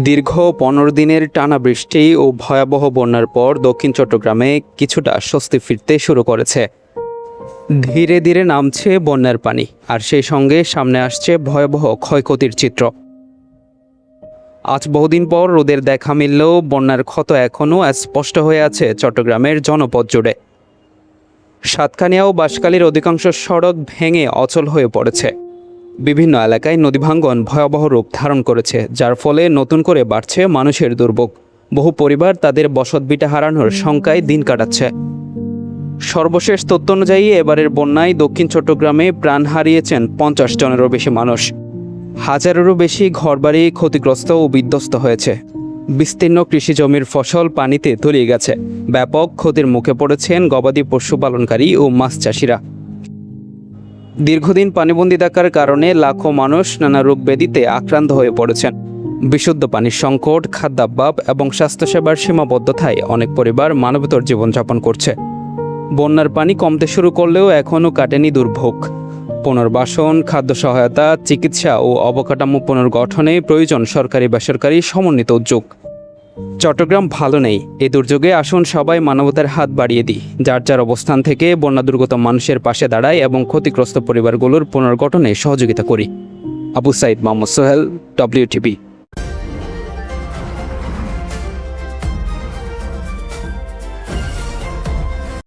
দীর্ঘ ১৫ দিনের টানা বৃষ্টি ও ভয়াবহ বন্যার পর দক্ষিণ চট্টগ্রামে কিছুটা স্বস্তি ফিরতে শুরু করেছে। ধীরে ধীরে নামছে বন্যার পানি, আর সেই সঙ্গে সামনে আসছে ভয়াবহ ক্ষয়ক্ষতির চিত্র। আজ বহুদিন পর রোদের দেখা মিললেও বন্যার ক্ষত এখনও স্পষ্ট হয়ে আছে চট্টগ্রামের জনপদ জুড়ে। সাতকানিয়া ও বাঁশখালীর অধিকাংশ সড়ক ভেঙে অচল হয়ে পড়েছে। বিভিন্ন এলাকায় নদীভাঙ্গন ভয়াবহ রূপ ধারণ করেছে, যার ফলে নতুন করে বাড়ছে মানুষের দুর্ভোগ। বহু পরিবার তাদের বসতভিটা হারানোর শঙ্কায় দিন কাটাচ্ছে। সর্বশেষ তথ্য অনুযায়ী এবারের বন্যায় দক্ষিণ চট্টগ্রামে প্রাণ হারিয়েছেন ৫০ জনেরও বেশি মানুষ। হাজারেরও বেশি ঘরবাড়ি ক্ষতিগ্রস্ত ও বিধ্বস্ত হয়েছে। বিস্তীর্ণ কৃষি জমির ফসল পানিতে তলিয়ে গেছে। ব্যাপক ক্ষতির মুখে পড়েছেন গবাদি পশুপালনকারী ও মাছ চাষিরা। দীর্ঘদিন পানিবন্দী থাকার কারণে লাখো মানুষ নানা রোগ ব্যাধিতে আক্রান্ত হয়ে পড়েছেন। বিশুদ্ধ পানির সংকট, খাদ্যাভাব এবং স্বাস্থ্যসেবার সীমাবদ্ধতায় অনেক পরিবার মানবেতর জীবনযাপন করছে। বন্যার পানি কমতে শুরু করলেও এখনও কাটেনি দুর্ভোগ। পুনর্বাসন, খাদ্য সহায়তা, চিকিৎসা ও অবকাঠামো পুনর্গঠনে প্রয়োজন সরকারি বেসরকারি সমন্বিত উদ্যোগ। চট্টগ্রাম ভালো নেই। এই দুর্যোগে আসুন সবাই মানবতার হাত বাড়িয়ে দিই। যার যার অবস্থান থেকে বন্যা দুর্গত মানুষের পাশে দাঁড়ায় এবং ক্ষতিগ্রস্ত পরিবারগুলোর পুনর্গঠনে সহযোগিতা করি। আবু সাইদ মোহাম্মদ সোহেল, WTV।